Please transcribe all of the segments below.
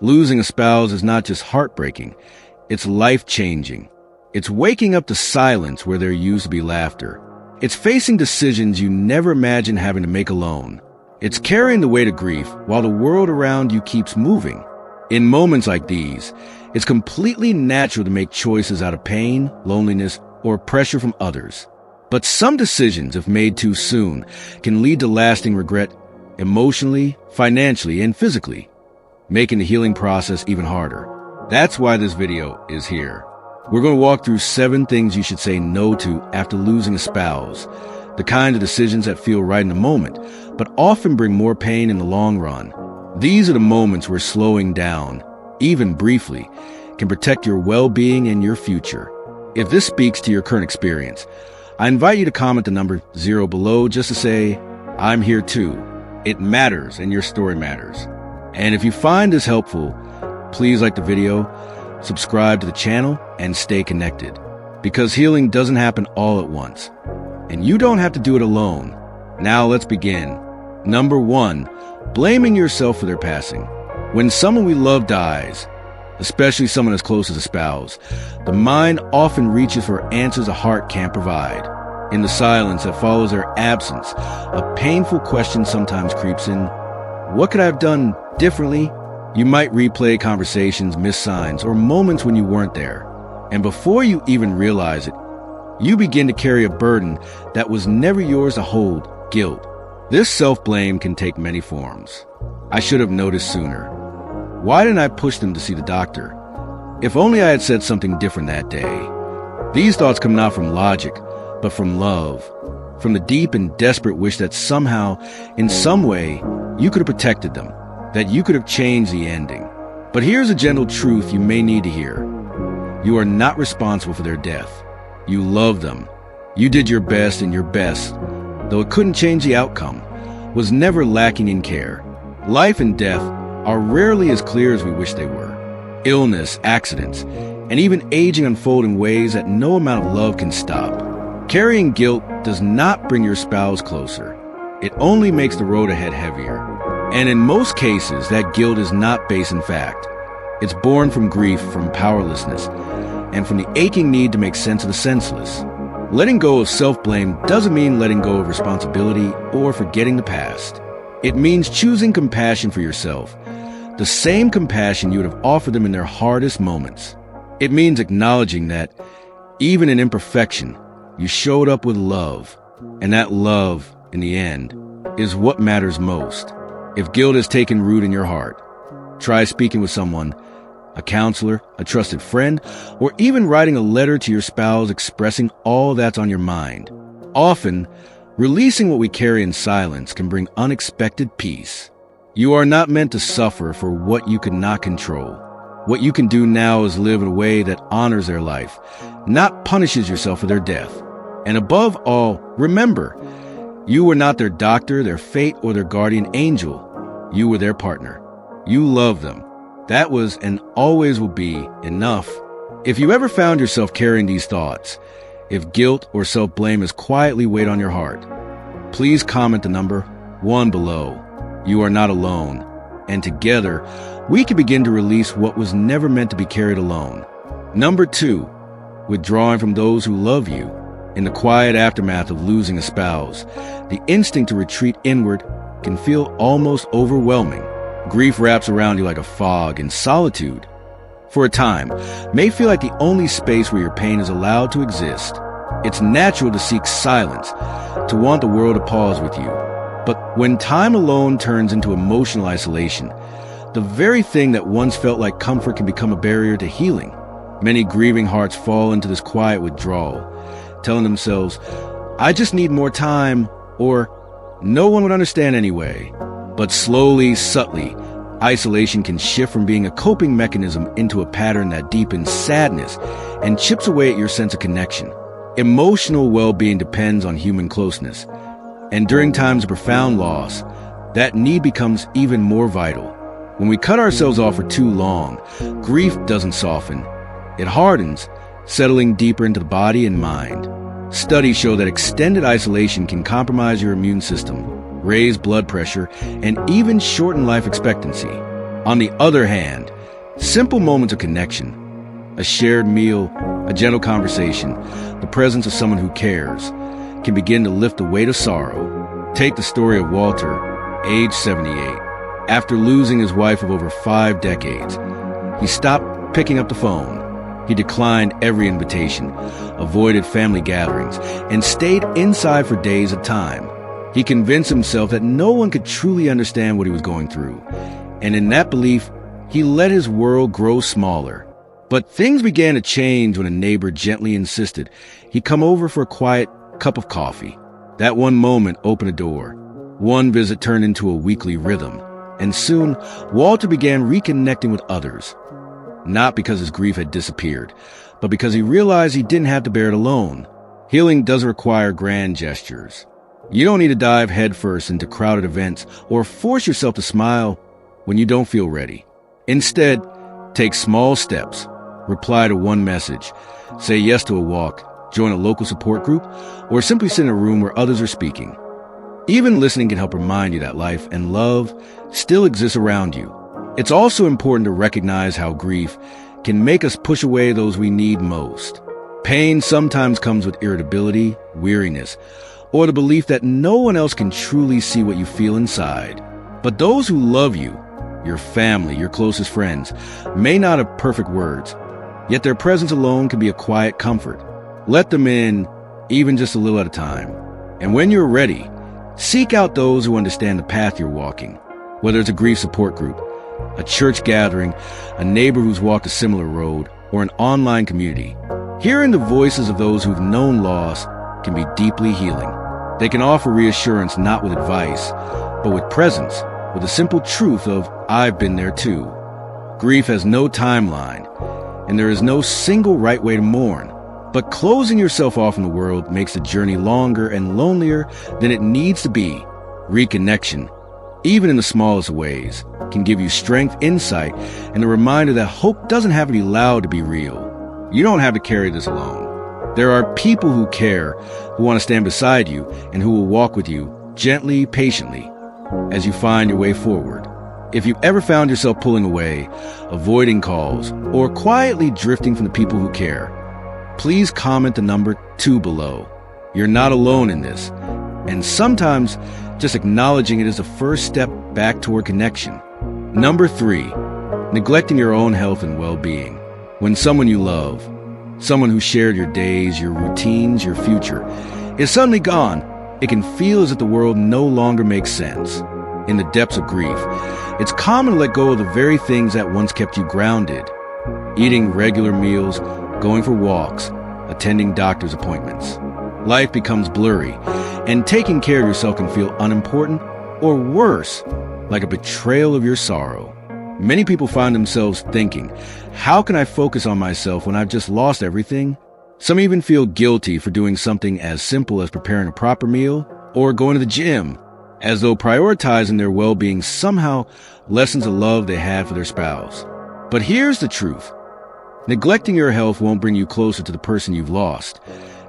Losing a spouse is not just heartbreaking, it's life-changing. It's waking up to silence where there used to be laughter. It's facing decisions you never imagined having to make alone. It's carrying the weight of grief while the world around you keeps moving. In moments like these, it's completely natural to make choices out of pain, loneliness, or pressure from others. But some decisions, if made too soon, can lead to lasting regret emotionally, financially, and physically, making the healing process even harder. That's why this video is here. We're going to walk through 7 things you should say no to after losing a spouse, the kind of decisions that feel right in the moment, but often bring more pain in the long run. These are the moments where slowing down, even briefly, can protect your well-being and your future. If this speaks to your current experience, I invite you to comment the number 0 below just to say, I'm here too. It matters and your story matters. And if you find this helpful, please like the video, subscribe to the channel, and stay connected. Because healing doesn't happen all at once. And you don't have to do it alone. Now let's begin. Number 1, blaming yourself for their passing. When someone we love dies, especially someone as close as a spouse, the mind often reaches for answers the heart can't provide. In the silence that follows their absence, a painful question sometimes creeps in. What could I have done differently? You might replay conversations, missed signs, or moments when you weren't there. And before you even realize it, you begin to carry a burden that was never yours to hold, guilt. This self-blame can take many forms. I should have noticed sooner. Why didn't I push them to see the doctor? If only I had said something different that day. These thoughts come not from logic, but from love, from the deep and desperate wish that somehow, in some way, you could have protected them, that you could have changed the ending. But here's a gentle truth you may need to hear. You are not responsible for their death. You love them. You did your best, and your best, though it couldn't change the outcome, was never lacking in care. Life and death are rarely as clear as we wish they were. Illness, accidents, and even aging unfold in ways that no amount of love can stop. Carrying guilt does not bring your spouse closer. It only makes the road ahead heavier. And in most cases, that guilt is not based in fact. It's born from grief, from powerlessness, and from the aching need to make sense of the senseless. Letting go of self-blame doesn't mean letting go of responsibility or forgetting the past. It means choosing compassion for yourself, the same compassion you would have offered them in their hardest moments. It means acknowledging that, even in imperfection, you showed up with love, and that love, in the end, is what matters most. If guilt has taken root in your heart, try speaking with someone, a counselor, a trusted friend, or even writing a letter to your spouse expressing all that's on your mind. Often, releasing what we carry in silence can bring unexpected peace. You are not meant to suffer for what you cannot control. What you can do now is live in a way that honors their life, not punishes yourself for their death. And above all, remember, you were not their doctor, their fate, or their guardian angel. You were their partner. You loved them. That was and always will be enough. If you ever found yourself carrying these thoughts, if guilt or self-blame has quietly weighed on your heart, please comment the number 1 below. You are not alone. And together, we can begin to release what was never meant to be carried alone. Number 2, withdrawing from those who love you. In the quiet aftermath of losing a spouse, the instinct to retreat inward can feel almost overwhelming. Grief wraps around you like a fog, and solitude, for a time, may feel like the only space where your pain is allowed to exist. It's natural to seek silence, to want the world to pause with you. But when time alone turns into emotional isolation, the very thing that once felt like comfort can become a barrier to healing. Many grieving hearts fall into this quiet withdrawal, telling themselves, I just need more time, or no one would understand anyway. But slowly, subtly, isolation can shift from being a coping mechanism into a pattern that deepens sadness and chips away at your sense of connection. Emotional well-being depends on human closeness, and during times of profound loss, that need becomes even more vital. When we cut ourselves off for too long, grief doesn't soften. It hardens, settling deeper into the body and mind. Studies show that extended isolation can compromise your immune system, raise blood pressure, and even shorten life expectancy. On the other hand, simple moments of connection, a shared meal, a gentle conversation, the presence of someone who cares, can begin to lift the weight of sorrow. Take the story of Walter, age 78. After losing his wife of over 5 decades, he stopped picking up the phone. He declined every invitation, avoided family gatherings, and stayed inside for days at a time. He convinced himself that no one could truly understand what he was going through, and in that belief, he let his world grow smaller. But things began to change when a neighbor gently insisted he come over for a quiet cup of coffee. That one moment opened a door. One visit turned into a weekly rhythm, and soon Walter began reconnecting with others. Not because his grief had disappeared, but because he realized he didn't have to bear it alone. Healing doesn't require grand gestures. You don't need to dive headfirst into crowded events or force yourself to smile when you don't feel ready. Instead, take small steps. Reply to one message, say yes to a walk, join a local support group, or simply sit in a room where others are speaking. Even listening can help remind you that life and love still exists around you. It's also important to recognize how grief can make us push away those we need most. Pain sometimes comes with irritability, weariness, or the belief that no one else can truly see what you feel inside. But those who love you, your family, your closest friends, may not have perfect words, yet their presence alone can be a quiet comfort. Let them in, even just a little at a time. And when you're ready, seek out those who understand the path you're walking, whether it's a grief support group, a church gathering, a neighbor who's walked a similar road, or an online community. Hearing the voices of those who've known loss can be deeply healing. They can offer reassurance not with advice, but with presence, with the simple truth of, I've been there too. Grief has no timeline, and there is no single right way to mourn. But closing yourself off from the world makes the journey longer and lonelier than it needs to be. Reconnection, even in the smallest ways, can give you strength, insight, and a reminder that hope doesn't have to be loud to be real. You don't have to carry this alone. There are people who care, who want to stand beside you, and who will walk with you gently, patiently, as you find your way forward. If you've ever found yourself pulling away, avoiding calls, or quietly drifting from the people who care, please comment the number 2 below. You're not alone in this, and sometimes just acknowledging it is the first step back toward connection. Number 3, neglecting your own health and well-being. When someone you love, someone who shared your days, your routines, your future, is suddenly gone, it can feel as if the world no longer makes sense. In the depths of grief, it's common to let go of the very things that once kept you grounded. Eating regular meals, going for walks, attending doctor's appointments. Life becomes blurry, and taking care of yourself can feel unimportant, or worse, like a betrayal of your sorrow. Many people find themselves thinking, how can I focus on myself when I've just lost everything? Some even feel guilty for doing something as simple as preparing a proper meal or going to the gym, as though prioritizing their well-being somehow lessens the love they had for their spouse. But here's the truth. Neglecting your health won't bring you closer to the person you've lost.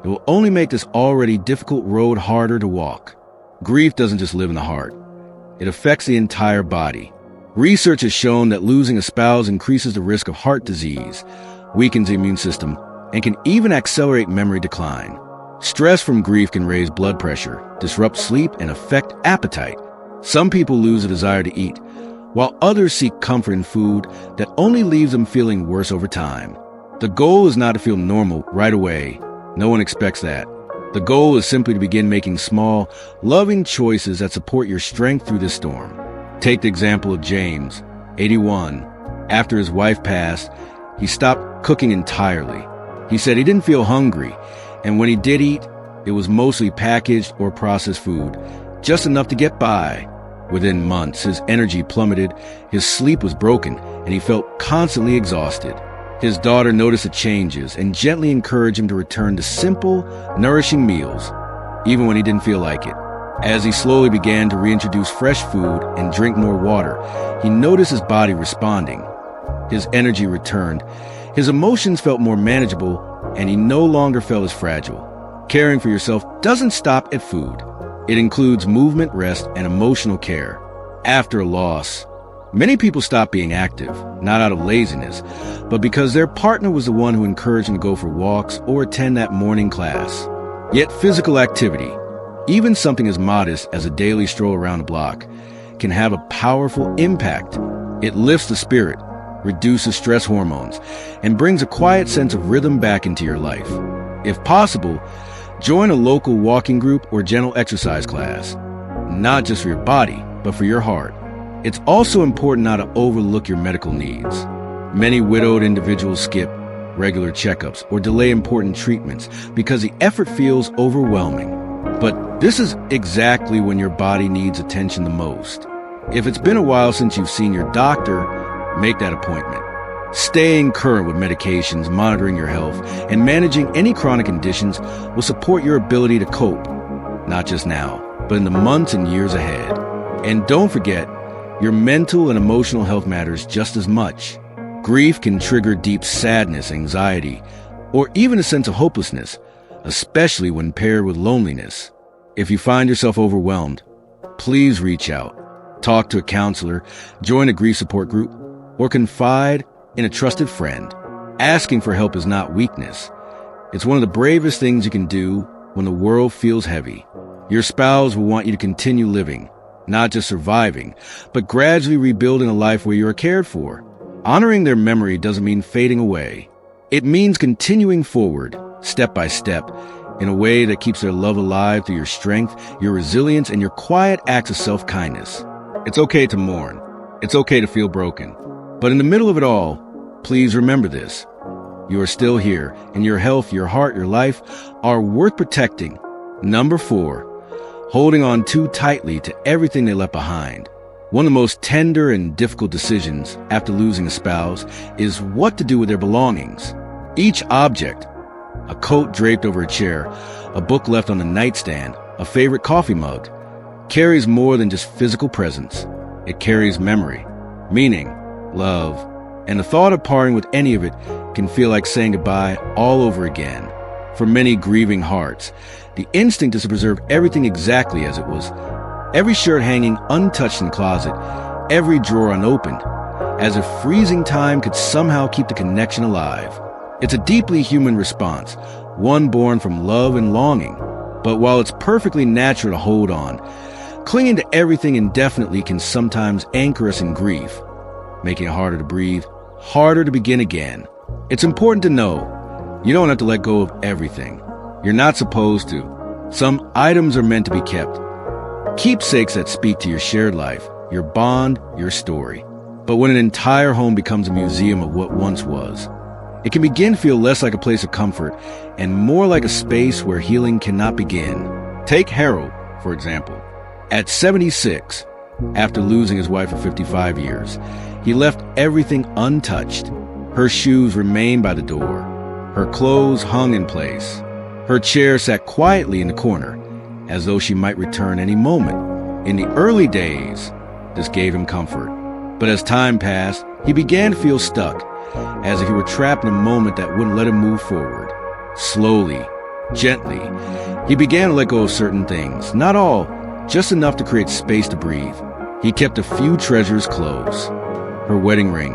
It will only make this already difficult road harder to walk. Grief doesn't just live in the heart. It affects the entire body. Research has shown that losing a spouse increases the risk of heart disease, weakens the immune system, and can even accelerate memory decline. Stress from grief can raise blood pressure, disrupt sleep, and affect appetite. Some people lose a desire to eat, while others seek comfort in food that only leaves them feeling worse over time. The goal is not to feel normal right away. No one expects that. The goal is simply to begin making small, loving choices that support your strength through this storm. Take the example of James, 81. After his wife passed, he stopped cooking entirely. He said he didn't feel hungry, and when he did eat, it was mostly packaged or processed food, just enough to get by. Within months, his energy plummeted, his sleep was broken, and he felt constantly exhausted. His daughter noticed the changes and gently encouraged him to return to simple, nourishing meals, even when he didn't feel like it. As he slowly began to reintroduce fresh food and drink more water, he noticed his body responding. His energy returned, his emotions felt more manageable, and he no longer felt as fragile. Caring for yourself doesn't stop at food. It includes movement, rest, and emotional care. After a loss, Many people stop being active, not out of laziness, but because their partner was the one who encouraged them to go for walks or attend that morning class. Yet physical activity, even something as modest as a daily stroll around the block, can have a powerful impact. It lifts the spirit, reduces stress hormones, and brings a quiet sense of rhythm back into your life. If possible, join a local walking group or gentle exercise class, not just for your body, but for your heart. It's also important not to overlook your medical needs. Many widowed individuals skip regular checkups or delay important treatments because the effort feels overwhelming. But this is exactly when your body needs attention the most. If it's been a while since you've seen your doctor, make that appointment. Staying current with medications, monitoring your health, and managing any chronic conditions will support your ability to cope, not just now, but in the months and years ahead. And don't forget, your mental and emotional health matters just as much. Grief can trigger deep sadness, anxiety, or even a sense of hopelessness, especially when paired with loneliness. If you find yourself overwhelmed, please reach out. Talk to a counselor, join a grief support group, or confide in a trusted friend. Asking for help is not weakness. It's one of the bravest things you can do when the world feels heavy. Your spouse will want you to continue living, not just surviving, but gradually rebuilding a life where you are cared for. Honoring their memory doesn't mean fading away. It means continuing forward, step by step, in a way that keeps their love alive through your strength, your resilience, and your quiet acts of self-kindness. It's okay to mourn. It's okay to feel broken. But in the middle of it all, please remember this. You are still here, and your health, your heart, your life are worth protecting. Number 4, holding on too tightly to everything they left behind. One of the most tender and difficult decisions after losing a spouse is what to do with their belongings. Each object, a coat draped over a chair, a book left on the nightstand, a favorite coffee mug, carries more than just physical presence. It carries memory, meaning, love, and the thought of parting with any of it can feel like saying goodbye all over again. For many grieving hearts, the instinct is to preserve everything exactly as it was. Every shirt hanging untouched in the closet, every drawer unopened, as if freezing time could somehow keep the connection alive. It's a deeply human response, one born from love and longing. But while it's perfectly natural to hold on, clinging to everything indefinitely can sometimes anchor us in grief, making it harder to breathe, harder to begin again. It's important to know you don't have to let go of everything. You're not supposed to. Some items are meant to be kept. Keepsakes that speak to your shared life, your bond, your story. But when an entire home becomes a museum of what once was, it can begin to feel less like a place of comfort and more like a space where healing cannot begin. Take Harold, for example. At 76, after losing his wife for 55 years, he left everything untouched. Her shoes remained by the door. Her clothes hung in place. Her chair sat quietly in the corner, as though she might return any moment. In the early days, this gave him comfort. But as time passed, he began to feel stuck, as if he were trapped in a moment that wouldn't let him move forward. Slowly, gently, he began to let go of certain things. Not all, just enough to create space to breathe. He kept a few treasures close. Her wedding ring,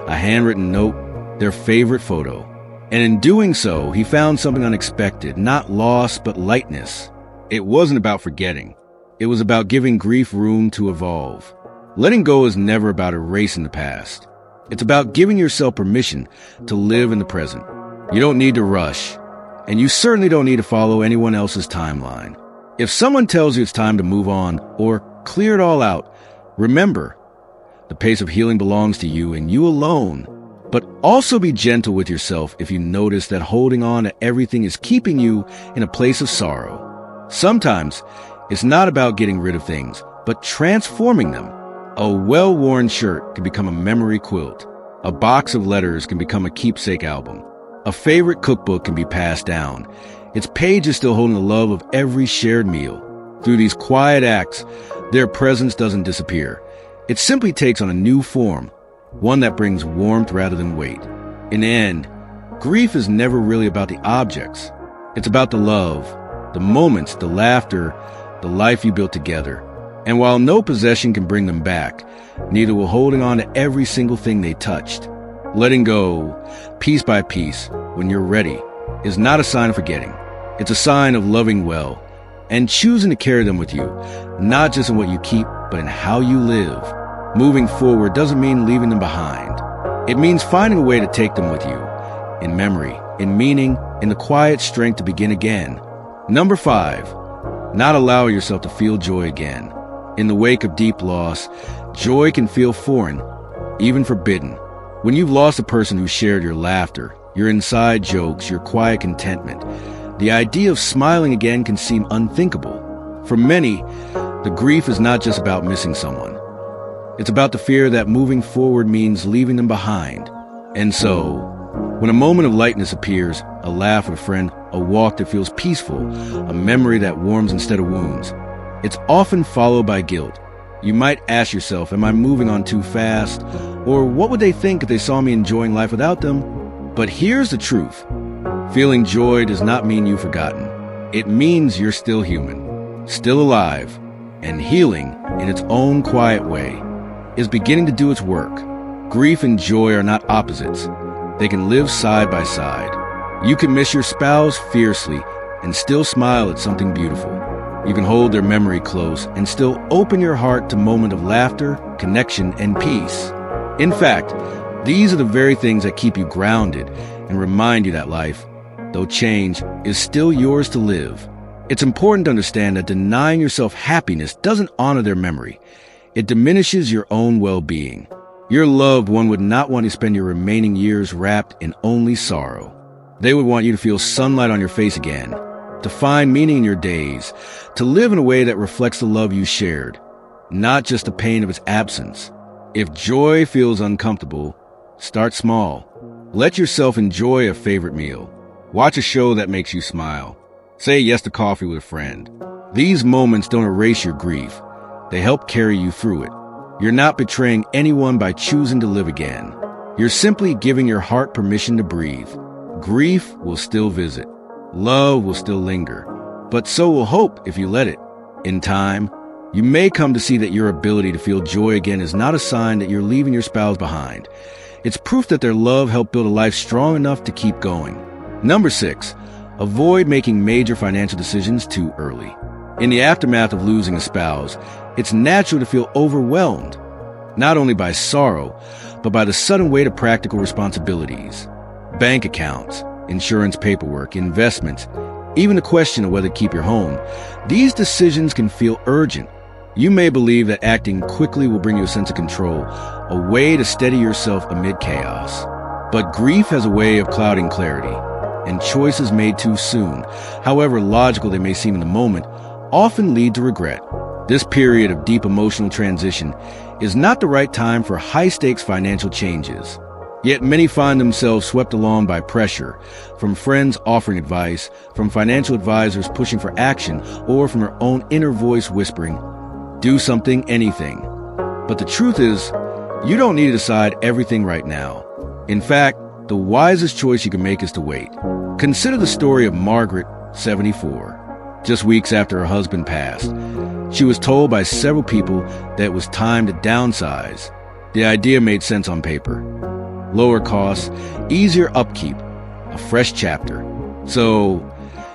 a handwritten note, their favorite photo. And in doing so, he found something unexpected, not loss, but lightness. It wasn't about forgetting. It was about giving grief room to evolve. Letting go is never about erasing the past. It's about giving yourself permission to live in the present. You don't need to rush, and you certainly don't need to follow anyone else's timeline. If someone tells you it's time to move on or clear it all out, remember, the pace of healing belongs to you and you alone. But also be gentle with yourself if you notice that holding on to everything is keeping you in a place of sorrow. Sometimes it's not about getting rid of things, but transforming them. A well-worn shirt can become a memory quilt. A box of letters can become a keepsake album. A favorite cookbook can be passed down. Its pages still holding the love of every shared meal. Through these quiet acts, their presence doesn't disappear. It simply takes on a new form, one that brings warmth rather than weight. In the end, grief is never really about the objects. It's about the love, the moments, the laughter, the life you built together. And while no possession can bring them back, neither will holding on to every single thing they touched. Letting go, piece by piece, when you're ready, is not a sign of forgetting. It's a sign of loving well and choosing to carry them with you, not just in what you keep, but in how you live. Moving forward doesn't mean leaving them behind. It means finding a way to take them with you, in memory, in meaning, in the quiet strength to begin again. Number 5, not allow yourself to feel joy again. In the wake of deep loss, joy can feel foreign, even forbidden. When you've lost a person who shared your laughter, your inside jokes, your quiet contentment, the idea of smiling again can seem unthinkable. For many, the grief is not just about missing someone. It's about the fear that moving forward means leaving them behind. And so, when a moment of lightness appears, a laugh with a friend, a walk that feels peaceful, a memory that warms instead of wounds, it's often followed by guilt. You might ask yourself, am I moving on too fast? Or what would they think if they saw me enjoying life without them? But here's the truth. Feeling joy does not mean you've forgotten. It means you're still human, still alive, and healing, in its own quiet way, is beginning to do its work. Grief and joy are not opposites. They can live side by side. You can miss your spouse fiercely and still smile at something beautiful. You can hold their memory close and still open your heart to a moment of laughter, connection, and peace. In fact, these are the very things that keep you grounded and remind you that life, though change, is still yours to live. It's important to understand that denying yourself happiness doesn't honor their memory. It diminishes your own well-being. Your loved one would not want to spend your remaining years wrapped in only sorrow. They would want you to feel sunlight on your face again, to find meaning in your days, to live in a way that reflects the love you shared, not just the pain of its absence. If joy feels uncomfortable, start small. Let yourself enjoy a favorite meal. Watch a show that makes you smile. Say yes to coffee with a friend. These moments don't erase your grief. They help carry you through it. You're not betraying anyone by choosing to live again. You're simply giving your heart permission to breathe. Grief will still visit. Love will still linger. But so will hope if you let it. In time, you may come to see that your ability to feel joy again is not a sign that you're leaving your spouse behind. It's proof that their love helped build a life strong enough to keep going. Number 6, avoid making major financial decisions too early. In the aftermath of losing a spouse, it's natural to feel overwhelmed, not only by sorrow, but by the sudden weight of practical responsibilities. Bank accounts, insurance paperwork, investments, even the question of whether to keep your home. These decisions can feel urgent. You may believe that acting quickly will bring you a sense of control, a way to steady yourself amid chaos. But grief has a way of clouding clarity, and choices made too soon, however logical they may seem in the moment, often lead to regret. This period of deep emotional transition is not the right time for high-stakes financial changes. Yet many find themselves swept along by pressure, from friends offering advice, from financial advisors pushing for action, or from their own inner voice whispering, "Do something, anything." But the truth is, you don't need to decide everything right now. In fact, the wisest choice you can make is to wait. Consider the story of Margaret, 74. Just weeks after her husband passed, she was told by several people that it was time to downsize. The idea made sense on paper. Lower costs, easier upkeep, a fresh chapter. So,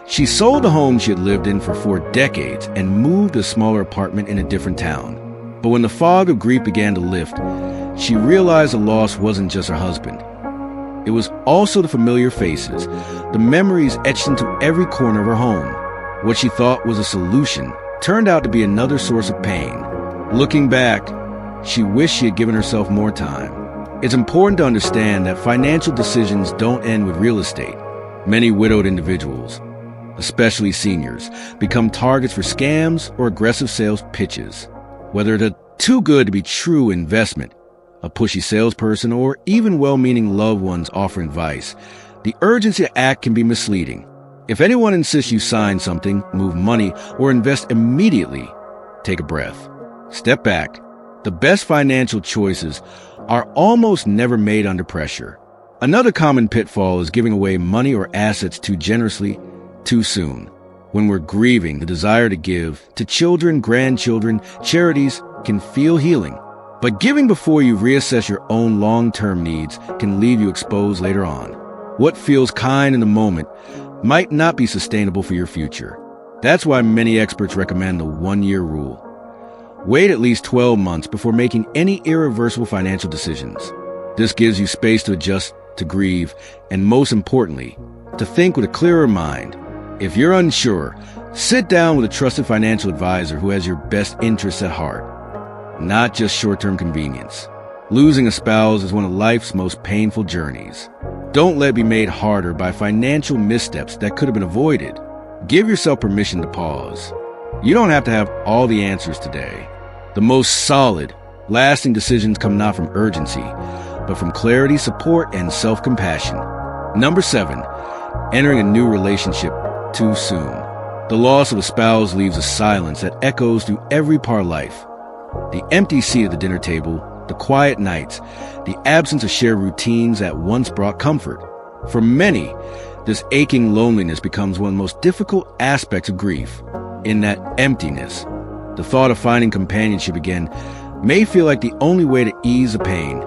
she sold the home she had lived in for 4 decades and moved to a smaller apartment in a different town. But when the fog of grief began to lift, she realized the loss wasn't just her husband. It was also the familiar faces, the memories etched into every corner of her home. What she thought was a solution turned out to be another source of pain. Looking back, she wished she had given herself more time. It's important to understand that financial decisions don't end with real estate. Many widowed individuals, especially seniors, become targets for scams or aggressive sales pitches. Whether it's a too good to be true investment, a pushy salesperson, or even well-meaning loved ones offering advice, the urgency to act can be misleading. If anyone insists you sign something, move money, or invest immediately, take a breath. Step back. The best financial choices are almost never made under pressure. Another common pitfall is giving away money or assets too generously, too soon. When we're grieving, the desire to give to children, grandchildren, charities can feel healing. But giving before you reassess your own long-term needs can leave you exposed later on. What feels kind in the moment might not be sustainable for your future. That's why many experts recommend the 1-year rule. Wait at least 12 months before making any irreversible financial decisions. This gives you space to adjust, to grieve, and most importantly, to think with a clearer mind. If you're unsure, sit down with a trusted financial advisor who has your best interests at heart, not just short-term convenience. Losing a spouse is one of life's most painful journeys. Don't let it be made harder by financial missteps that could have been avoided. Give yourself permission to pause. You don't have to have all the answers today. The most solid, lasting decisions come not from urgency, but from clarity, support, and self-compassion. Number 7, entering a new relationship too soon. The loss of a spouse leaves a silence that echoes through every part of life. The empty seat at the dinner table, the quiet nights, the absence of shared routines that once brought comfort. For many, this aching loneliness becomes one of the most difficult aspects of grief. In that emptiness, the thought of finding companionship again may feel like the only way to ease the pain,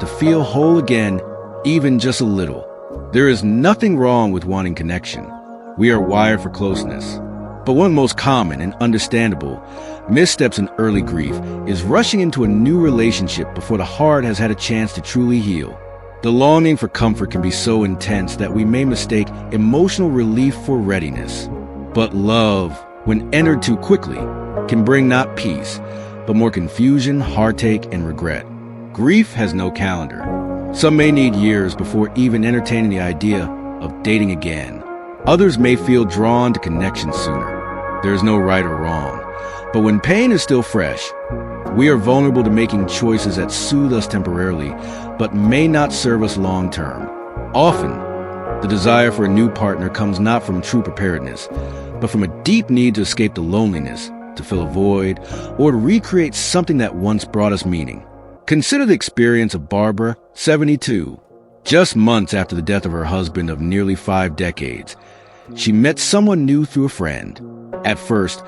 to feel whole again, even just a little. There is nothing wrong with wanting connection. We are wired for closeness. But one of the most common and understandable missteps in early grief is rushing into a new relationship before the heart has had a chance to truly heal. The longing for comfort can be so intense that we may mistake emotional relief for readiness. But love, when entered too quickly, can bring not peace, but more confusion, heartache, and regret. Grief has no calendar. Some may need years before even entertaining the idea of dating again. Others may feel drawn to connection sooner. There is no right or wrong. But when pain is still fresh, we are vulnerable to making choices that soothe us temporarily, but may not serve us long term. Often, the desire for a new partner comes not from true preparedness, but from a deep need to escape the loneliness, to fill a void, or to recreate something that once brought us meaning. Consider the experience of Barbara, 72. Just months after the death of her husband of nearly 5 decades, she met someone new through a friend. At first,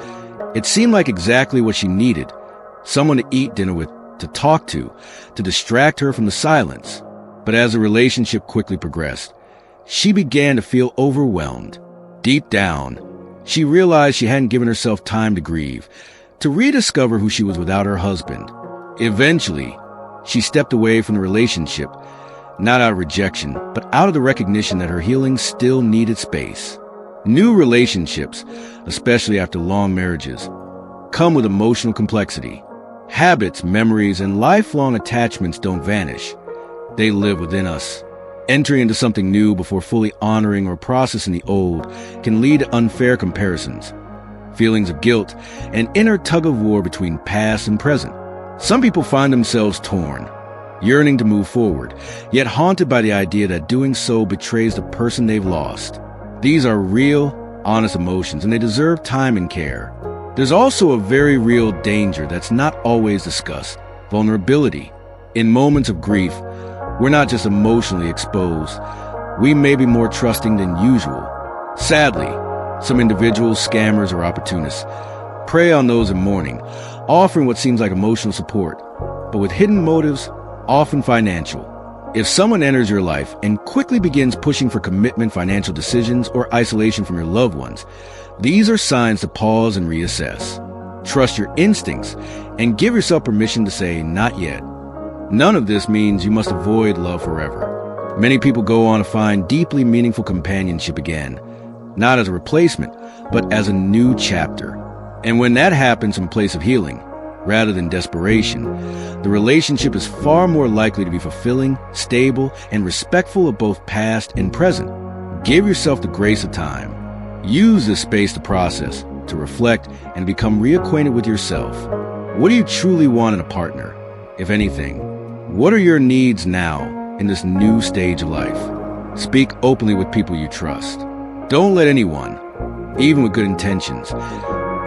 it seemed like exactly what she needed: someone to eat dinner with, to talk to distract her from the silence. But as the relationship quickly progressed, she began to feel overwhelmed. Deep down, she realized she hadn't given herself time to grieve, to rediscover who she was without her husband. Eventually, she stepped away from the relationship, not out of rejection, but out of the recognition that her healing still needed space. New relationships, especially after long marriages, come with emotional complexity. Habits, memories, and lifelong attachments don't vanish. They live within us. Entering into something new before fully honoring or processing the old can lead to unfair comparisons, feelings of guilt, and inner tug-of-war between past and present. Some people find themselves torn, yearning to move forward, yet haunted by the idea that doing so betrays the person they've lost. These are real, honest emotions, and they deserve time and care. There's also a very real danger that's not always discussed: vulnerability. In moments of grief, we're not just emotionally exposed, we may be more trusting than usual. Sadly, some individuals, scammers, or opportunists prey on those in mourning, offering what seems like emotional support, but with hidden motives, often financial. If someone enters your life and quickly begins pushing for commitment, financial decisions, or isolation from your loved ones, these are signs to pause and reassess. Trust your instincts and give yourself permission to say, not yet. None of this means you must avoid love forever. Many people go on to find deeply meaningful companionship again, not as a replacement, but as a new chapter. And when that happens from a place of healing, rather than desperation, the relationship is far more likely to be fulfilling, stable, and respectful of both past and present. Give yourself the grace of time. Use this space to process, to reflect, and become reacquainted with yourself. What do you truly want in a partner, if anything? What are your needs now in this new stage of life? Speak openly with people you trust. Don't let anyone, even with good intentions,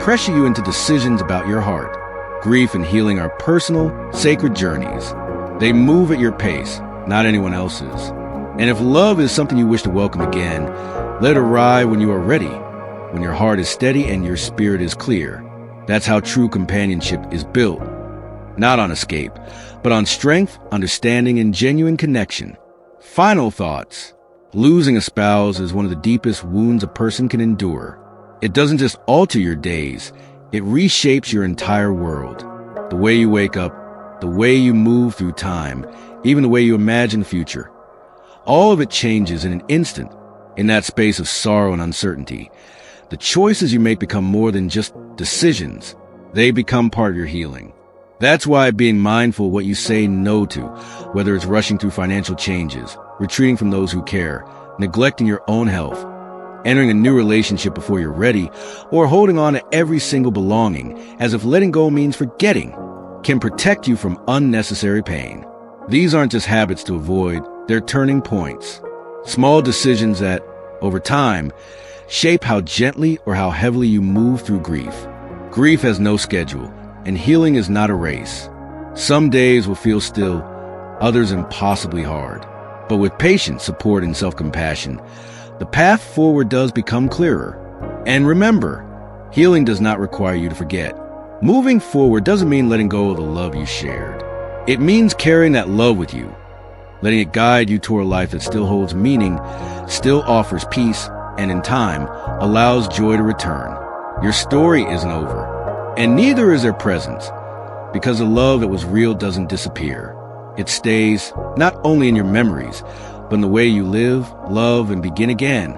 pressure you into decisions about your heart. Grief and healing are personal, sacred journeys. They move at your pace, not anyone else's. And if love is something you wish to welcome again, let it arrive when you are ready. when your heart is steady and your spirit is clear. That's how true companionship is built. Not on escape, but on strength, understanding, and genuine connection. Final thoughts. Losing a spouse is one of the deepest wounds a person can endure. It doesn't just alter your days, it reshapes your entire world. The way you wake up, the way you move through time, even the way you imagine the future. All of it changes in an instant, in that space of sorrow and uncertainty. The choices you make become more than just decisions. They become part of your healing. That's why being mindful of what you say no to, whether it's rushing through financial changes, retreating from those who care, neglecting your own health, entering a new relationship before you're ready, or holding on to every single belonging as if letting go means forgetting, can protect you from unnecessary pain. These aren't just habits to avoid, they're turning points. Small decisions that, over time, shape how gently or how heavily you move through grief. Grief has no schedule, and healing is not a race. Some days will feel still, others impossibly hard. But with patience, support, and self-compassion, the path forward does become clearer. And remember, healing does not require you to forget. Moving forward doesn't mean letting go of the love you shared. It means carrying that love with you, letting it guide you toward a life that still holds meaning, still offers peace, and in time, allows joy to return. Your story isn't over, and neither is their presence, because the love that was real doesn't disappear. It stays not only in your memories, but in the way you live, love, and begin again.